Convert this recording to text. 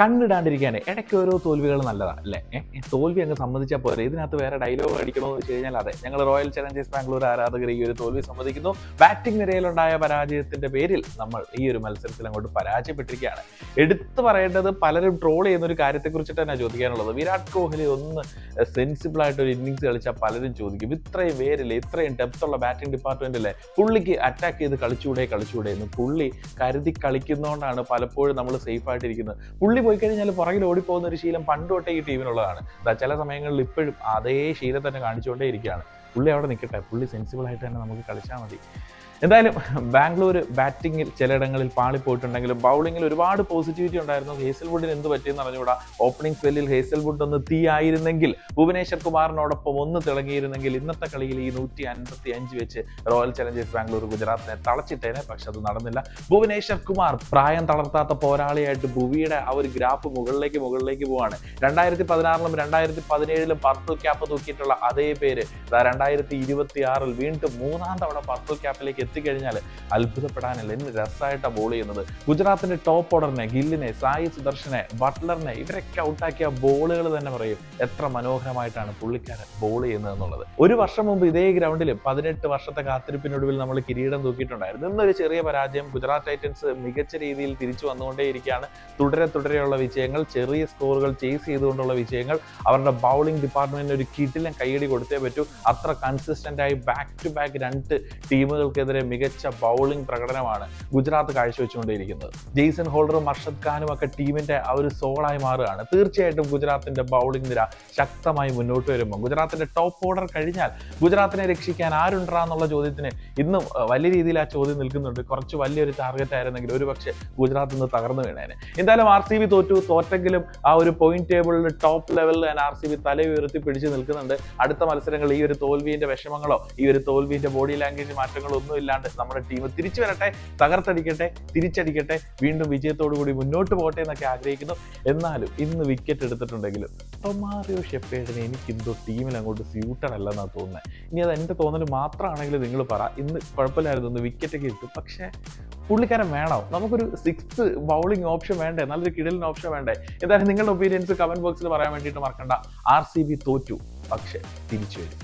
കണ്ണിടാണ്ടിരിക്കാൻ ഇടയ്ക്ക് ഓരോ തോൽവികൾ നല്ലതാണ് അല്ലേ? തോൽവി അങ്ങ് സമ്മതിച്ചാൽ പോരെ. ഇതിനകത്ത് വേറെ ഡയലോഗ് അടിക്കണമെന്ന് വെച്ച് കഴിഞ്ഞാൽ അതെ, ഞങ്ങൾ റോയൽ ചലഞ്ചേഴ്സ് ബാംഗ്ലൂർ ആരാധകർ ഈ ഒരു തോൽവി സമ്മതിക്കുന്നു. ബാറ്റിംഗ് നിരയിലുണ്ടായ പരാജയത്തിന്റെ പേരിൽ നമ്മൾ ഈ ഒരു മത്സരത്തിൽ അങ്ങോട്ട് പരാജയപ്പെട്ടിരിക്കുകയാണ്. എടുത്തു പറയേണ്ടത്, പലരും ട്രോൾ ചെയ്യുന്ന ഒരു കാര്യത്തെക്കുറിച്ചിട്ട് തന്നെ ചോദിക്കാനുള്ളത്, വിരാട് കോഹ്ലി ഒന്ന് സെൻസിബിൾ ആയിട്ട് ഒരു ഇന്നിങ്സ് കളിച്ചാൽ പലരും ചോദിക്കും, ഇത്രയും പേരില്ലേ, ഇത്രയും ഡെപ്ത് ഉള്ള ബാറ്റിംഗ് ഡിപ്പാർട്ട്മെന്റിലെ പുള്ളിക്ക് അറ്റാക്ക് ചെയ്ത് കളിച്ചൂടെ എന്ന് പുള്ളി കരുതി കളിക്കുന്നതുകൊണ്ടാണ് പലപ്പോഴും നമ്മൾ സേഫ് ആയിട്ടിരിക്കുന്നത്. പുള്ളി പോയി കഴിഞ്ഞാൽ പുറകിൽ ഓടിപ്പോകുന്ന ഒരു ശീലം പണ്ട് തൊട്ടേ ഈ ടീമിനുള്ളതാണ്. ചില സമയങ്ങളിൽ ഇപ്പോഴും അതേ ശീലം തന്നെ കാണിച്ചുകൊണ്ടേ ഇരിക്കുകയാണ്. പുള്ളി അവിടെ നിൽക്കട്ടെ, പുള്ളി സെൻസിബിൾ ആയിട്ട് തന്നെ നമുക്ക് കളിച്ചാൽ മതി. എന്തായാലും ബാംഗ്ലൂർ ബാറ്റിങ്ങിൽ ചിലയിടങ്ങളിൽ പാളിപ്പോയിട്ടുണ്ടെങ്കിലും ബൗളിങ്ങിൽ ഒരുപാട് പോസിറ്റിവിറ്റി ഉണ്ടായിരുന്നു. ഹേസൽവുഡിന് എന്ത് പറ്റിയെന്ന് അറിഞ്ഞുകൂടാ. ഓപ്പണിംഗ് സ്പെല്ലിൽ ഹേസൽവുഡ് ഒന്ന് തീയായിരുന്നെങ്കിൽ, ഭുവനേശ്വർ കുമാറിനോടൊപ്പം ഒന്ന് തിളങ്ങിയിരുന്നെങ്കിൽ ഇന്നത്തെ കളിയിൽ ഈ 155 വെച്ച് റോയൽ ചലഞ്ചേഴ്സ് ബാംഗ്ലൂർ ഗുജറാത്തിനെ തളച്ചിട്ടേനെ. പക്ഷെ അത് നടന്നില്ല. ഭുവനേശ്വർ കുമാർ പ്രായം തളർത്താത്ത പോരാളിയായിട്ട് ഭുവിയുടെ ആ ഒരു ഗ്രാഫ് മുകളിലേക്ക് പോവാണ്. 2016-ലും 2017-ലും പർപ്പിൾ ക്യാപ്പ് തൂക്കിയിട്ടുള്ള അതേ പേര് 2026-ൽ വീണ്ടും 3-ാം തവണ പർപ്പിൾ ക്യാപ്പിലേക്ക് എത്തിക്കഴിഞ്ഞാൽ അത്ഭുതപ്പെടാനല്ല. എന്ത് രസമായിട്ടാണ് ബോൾ ചെയ്യുന്നത്. ഗുജറാത്തിന്റെ ടോപ്പ് ഓർഡറിനെ, ഗില്ലിനെ, സായി സുദർശനെ, ബട്ട്ലറിനെ, ഇവരൊക്കെ ഔട്ടാക്കിയ ബോളുകൾ തന്നെ പറയും എത്ര മനോഹരമായിട്ടാണ് പുള്ളിക്കാരൻ ബോൾ ചെയ്യുന്നത് എന്നുള്ളത്. ഒരു വർഷം മുമ്പ് ഇതേ ഗ്രൗണ്ടിൽ 18 വർഷത്തെ കാത്തിരിപ്പിനൊടുവിൽ നമ്മൾ കിരീടം തൂക്കിയിട്ടുണ്ടായിരുന്നു. ഇന്നൊരു ചെറിയ പരാജയം. ഗുജറാത്ത് ടൈറ്റൻസ് മികച്ച രീതിയിൽ തിരിച്ചു വന്നുകൊണ്ടേയിരിക്കുകയാണ്. തുടരെയുള്ള വിജയങ്ങൾ, ചെറിയ സ്കോറുകൾ ചേസ് ചെയ്തുകൊണ്ടുള്ള വിജയങ്ങൾ. അവരുടെ ബൗളിംഗ് ഡിപ്പാർട്ട്മെന്റിന് ഒരു കിടിലൻ കൈയടി കൊടുത്തേ പറ്റൂ. അത്ര കൺസിസ്റ്റന്റ് ആയി ബാക്ക് ടു ബാക്ക് 2 ടീമുകൾക്കെതിരെ മികച്ച ബൗളിംഗ് പ്രകടനമാണ് ഗുജറാത്ത് കാഴ്ചവെച്ചുകൊണ്ടേയിരിക്കുന്നത്. ജെയ്സൺ ഹോൾഡറും അർഷദ് ഖാനും ഒക്കെ ടീമിന്റെ ആ ഒരു സോളായി മാറുകയാണ്. തീർച്ചയായിട്ടും ഗുജറാത്തിന്റെ ബൗളിംഗ് നിര ശക്തമായി മുന്നോട്ട് വരുമ്പോൾ ഗുജറാത്തിന്റെ ടോപ്പ് ഓർഡർ കഴിഞ്ഞാൽ ഗുജറാത്തിനെ രക്ഷിക്കാൻ ആരുണ്ടാന്നുള്ള ചോദ്യത്തിന് ഇന്നും വലിയ രീതിയിൽ ആ ചോദ്യം നിൽക്കുന്നുണ്ട്. കുറച്ച് വലിയൊരു ടാർഗറ്റ് ആയിരുന്നെങ്കിൽ ഒരുപക്ഷെ ഗുജറാത്ത് നിന്ന് തകർന്നു വീണേനെ. എന്തായാലും RCB തോറ്റെങ്കിലും ആ ഒരു പോയിന്റ് ടേബിളിൽ ടോപ്പ് ലെവലിൽ RCB തല ഉയർത്തി പിടിച്ചു നിൽക്കുന്നുണ്ട്. അടുത്ത മത്സരങ്ങൾ ഈ ഒരു തോൽവിന്റെ വിഷമങ്ങളോ ഈ ഒരു തോൽവിന്റെ ബോഡി ലാംഗ്വേജ് മാറ്റങ്ങളോ ഒന്നും ഇല്ലാണ്ട് നമ്മുടെ ടീം തിരിച്ചു വരട്ടെ, തകർത്തടിക്കട്ടെ, തിരിച്ചടിക്കട്ടെ, വീണ്ടും വിജയത്തോടു കൂടി മുന്നോട്ട് പോകട്ടെ എന്നൊക്കെ ആഗ്രഹിക്കുന്നു. എന്നാലും ഇന്ന് വിക്കറ്റ് എടുത്തിട്ടുണ്ടെങ്കിലും റൊമാരിയോ ഷെപ്പേർഡിനെ എനിക്കെന്തോ ടീമിൽ അങ്ങോട്ട് സ്യൂട്ടഡ് അല്ലെന്നാണ് തോന്നുന്നത്. ഇനി അത് എൻ്റെ തോന്നൽ മാത്രമാണെങ്കിൽ നിങ്ങൾ പറ, ഇന്ന് കുഴപ്പമില്ലായിരുന്നു, ഒന്ന് വിക്കറ്റൊക്കെ ഇട്ടു. പക്ഷേ പുള്ളിക്കാരൻ വേണോ? നമുക്കൊരു 6th ബൗളിംഗ് ഓപ്ഷൻ വേണ്ടേ? നല്ലൊരു കിടലിന് ഓപ്ഷൻ വേണ്ടേ? എന്തായാലും നിങ്ങളുടെ ഒപ്പീനിയൻസ് കമന്റ് ബോക്സിൽ പറയാൻ വേണ്ടിയിട്ട് മറക്കണ്ട. RCB തോറ്റു, പക്ഷേ തിരിച്ചു വരും.